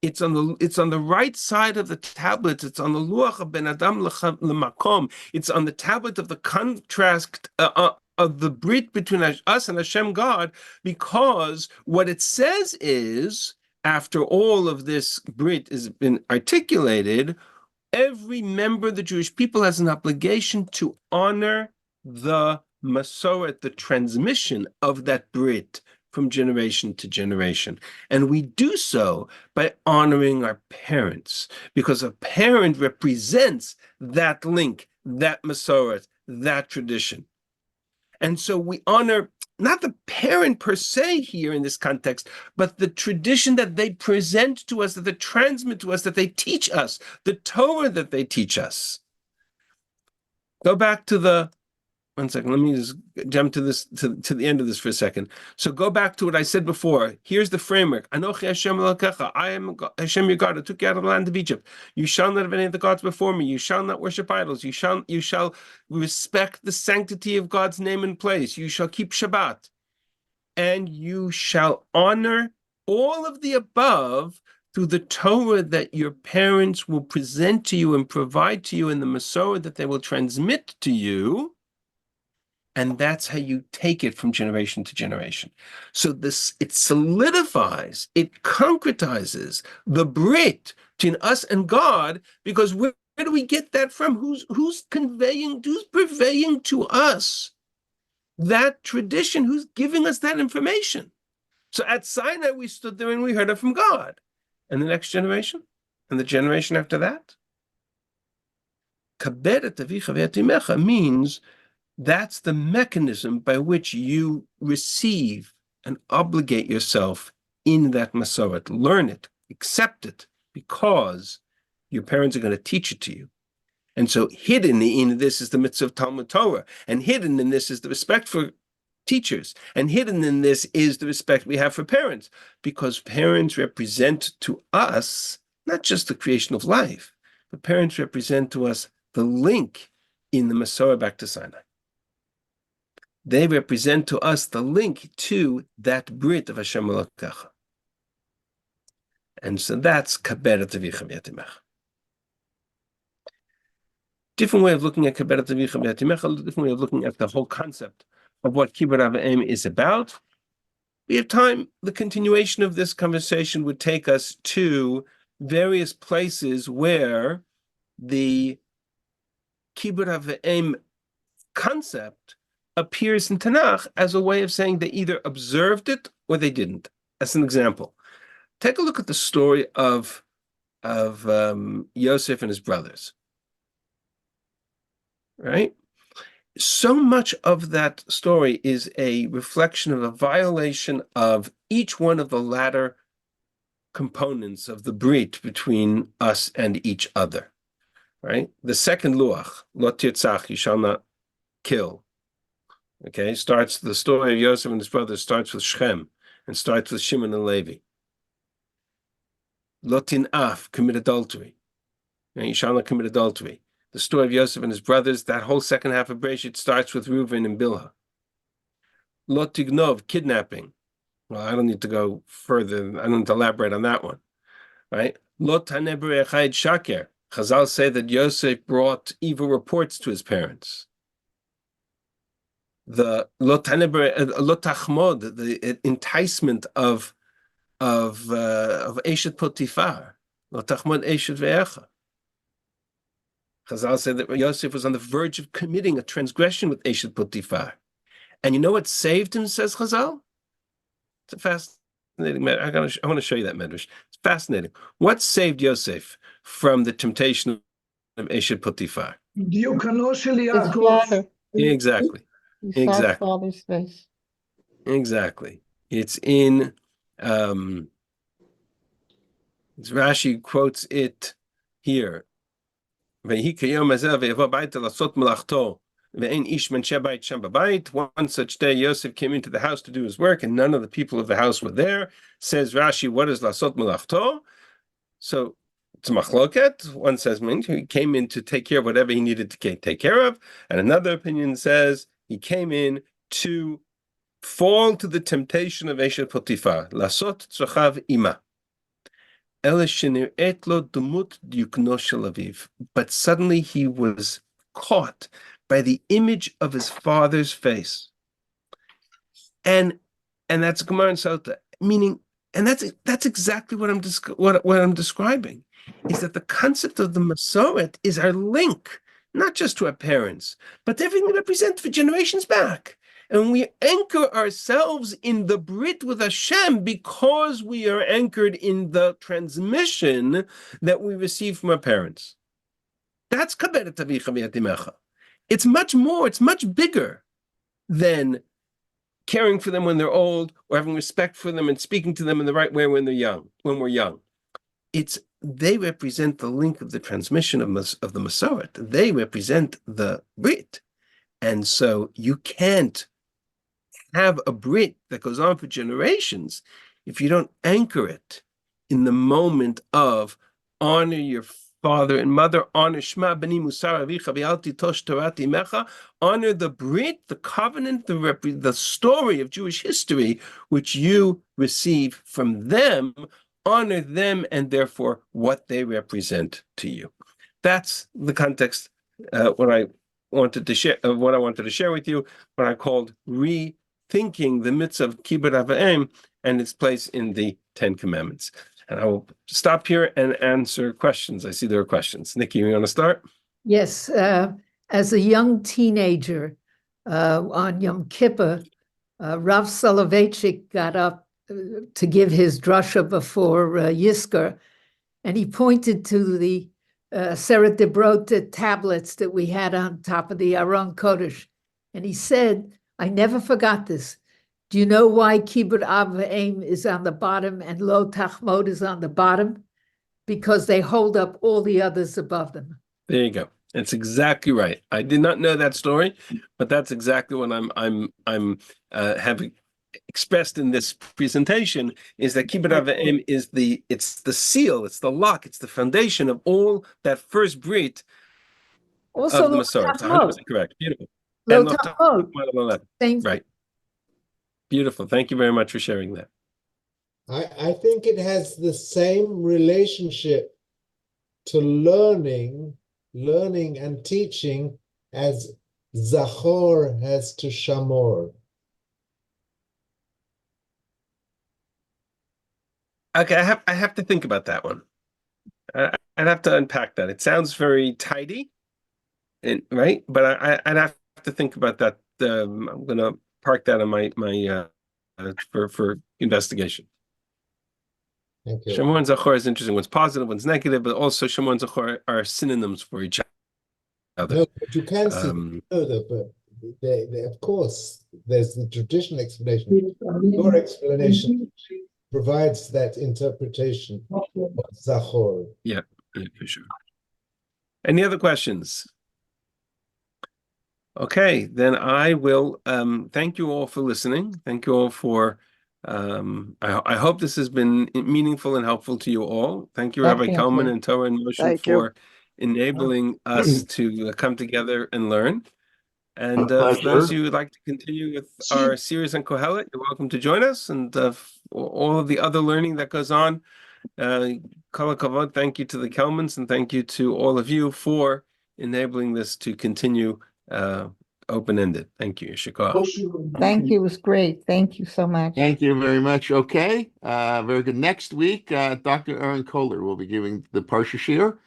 It's on the right side of the tablet. It's on the luach of ben adam l'makom. It's on the tablet of the contrast of the brit between us and Hashem God, because what it says is, after all of this brit has been articulated, every member of the Jewish people has an obligation to honor the Masoret, the transmission of that brit from generation to generation. And we do so by honoring our parents, because a parent represents that link, that Masoret, that tradition. And so we honor not the parent per se here in this context, but the tradition that they present to us, that they transmit to us, that they teach us, the Torah that they teach us. Go back to one second, let me just jump to this to the end of this for a second. So go back to what I said before. Here's the framework. Anochi Hashem Elokecha. I am Hashem your God. I took you out of the land of Egypt. You shall not have any of the gods before me. You shall not worship idols. You shall respect the sanctity of God's name and place. You shall keep Shabbat. And you shall honor all of the above through the Torah that your parents will present to you and provide to you, in the Masorah that they will transmit to you. And that's how you take it from generation to generation. So it solidifies, it concretizes the brit between us and God, because where do we get that from? Who's purveying to us that tradition? Who's giving us that information? So at Sinai, we stood there and we heard it from God. And the next generation, and the generation after that, Kaberet avicha ve'etimecha means that's the mechanism by which you receive and obligate yourself in that Masoret. Learn it, accept it, because your parents are going to teach it to you. And so hidden in this is the mitzvah of Talmud Torah, and hidden in this is the respect for teachers, and hidden in this is the respect we have for parents, because parents represent to us not just the creation of life, but parents represent to us the link in the Masorah back to Sinai. They represent to us the link to that brit of Hashem Elokecha. And so that's Kaberet Avicha Ve'etimecha. Different way of looking at Kaberet Avicha Ve'etimecha, different way of looking at the whole concept of what kibbud av v'em is about. We have time. The continuation of this conversation would take us to various places where the kibbud av v'em concept appears in Tanakh as a way of saying they either observed it or they didn't. As an example, take a look at the story of Yosef and his brothers. Right? So much of that story is a reflection of a violation of each one of the latter components of the brit between us and each other. Right? The second luach, lo tirtzach, you shall not kill. Okay, starts the story of Yosef and his brothers starts with Shechem and starts with Shimon and Levi. Lotin Af commit adultery. And you shall not commit adultery. The story of Yosef and his brothers, that whole second half of Bereshit starts with Reuven and Bilhah. Lot Tignov, kidnapping. Well, I don't need to go further. I don't need to elaborate on that one, right? Lot Haneber Echad Shaker. Chazal say that Yosef brought evil reports to his parents. The Lot Tachmod, the enticement of Eshet Potifar. Lot Tachmod Eshet Ve'echa. Chazal said that Yosef was on the verge of committing a transgression with Eshet Potifar. And you know what saved him, says Chazal? It's a fascinating matter. I want to show you that medrash. It's fascinating. What saved Yosef from the temptation of Eshet Potifar? דיוקנו של His יעקב. father. Exactly. He saw his Exactly. father's face. Exactly. It's in Rashi quotes it here. One such day, Yosef came into the house to do his work, and none of the people of the house were there. Says Rashi, what is lasot melachto? So it's a machloket. One says, he came in to take care of whatever he needed to take care of. And another opinion says he came in to fall to the temptation of Eshet Potifar. Lasot tzochav ima. But suddenly he was caught by the image of his father's face. And that's Gemara and Sota, meaning, and that's exactly what I'm describing, is that the concept of the Masoret is our link, not just to our parents, but to everything we represent for generations back. And we anchor ourselves in the Brit with Hashem because we are anchored in the transmission that we receive from our parents. That's Kaberet Avicha V'Yatimecha. It's much more, it's much bigger than caring for them when they're old or having respect for them and speaking to them in the right way when we're young. They represent the link of the transmission of the Masoret. They represent the Brit. And so you can't have a Brit that goes on for generations if you don't anchor it in the moment of honor your father and mother, honor Shema B'ni Musar Avicha V'Alti Tosh Torah Imecha, honor the Brit, the covenant, the story of Jewish history, which you receive from them, honor them, and therefore what they represent to you. That's the context, what I wanted to share with you, what I called rethinking the mitzvah of Kibbud Av V'Em and its place in the Ten Commandments. And I will stop here and answer questions. I see there are questions. Nikki, you want to start? Yes. As a young teenager on Yom Kippur, Rav Soloveitchik got up to give his drasha before Yizkor, and he pointed to the Seret Debrot tablets that we had on top of the Aron Kodesh. And he said, I never forgot this. Do you know why Kibbud Av V'Em is on the bottom and Lo Tachmod is on the bottom? Because they hold up all the others above them. There you go. That's exactly right. I did not know that story, but that's exactly what I'm having expressed in this presentation, is that Kibbud Av V'Em is it's the seal, it's the lock, it's the foundation of all that first Brit Also, of the Masorah. It's 100% correct. Beautiful. Lo And Lo Tachmod. Tachmod. Same. Right. Beautiful. Thank you very much for sharing that. I think it has the same relationship to learning and teaching as Zachor has to Shamor. Okay, I have to think about that one. I'd have to unpack that. It sounds very tidy, right? But I'd have to think about that. I'm going to park that on my for investigation. Thank you. Shamor and Zachor is interesting. One's positive, one's negative, but also Shamor and Zachor are synonyms for each other. No, but you can see further, but they, of course, there's the traditional explanation. Your explanation provides that interpretation of Zachor. Yeah, for sure. Any other questions? Okay, then I will thank you all for listening. Thank you all for I hope this has been meaningful and helpful to you all. Thank you, Rabbi Kalman Definitely. and Torah and Moshe Thank you. for enabling us to come together and learn. And My for those of pleasure. you who would like to continue with our series on Kohelet, you're welcome to join us. And all of the other learning that goes on, Kol HaKavod, thank you to the Kelmans and thank you to all of you for enabling this to continue open-ended. Thank you, Yeshua. Thank you. It was great. Thank you so much. Thank you very much. Okay, very good. Next week, Dr. Aaron Kohler will be giving the Parsha Shir.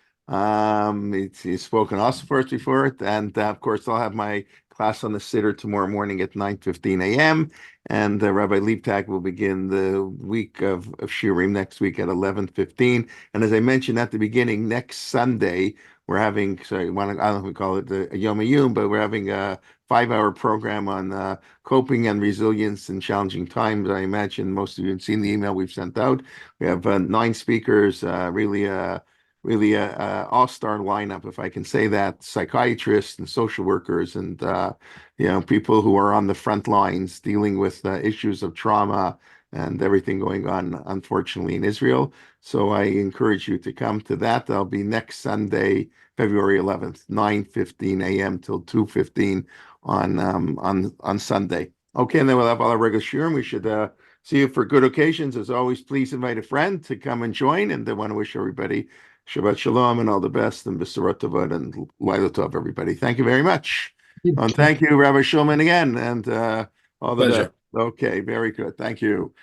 He's spoken also first before it, and of course, I'll have my class on the Siddur tomorrow morning at 9:15 a.m. And Rabbi Liebtag will begin the week of Shirim next week at 11:15. And as I mentioned at the beginning, next Sunday we're having, sorry, I don't know if we call it the Yom Ayum, but we're having a 5-hour program on coping and resilience in challenging times. I imagine most of you have seen the email we've sent out. We have 9 speakers, really a all-star lineup, if I can say that, psychiatrists and social workers and people who are on the front lines dealing with issues of trauma and everything going on, unfortunately, in Israel. So I encourage you to come to that. That'll be next Sunday, February 11th, 9:15 a.m. till 2:15 on Sunday. Okay, and then we'll have all our regular shiurim. We should see you for good occasions. As always, please invite a friend to come and join. And I want to wish everybody Shabbat Shalom and all the best and B'surah Tova and Laila Tov, everybody. Thank you very much. And thank you, Rabbi Shulman, again, and all the Pleasure. best. Okay, very good. Thank you.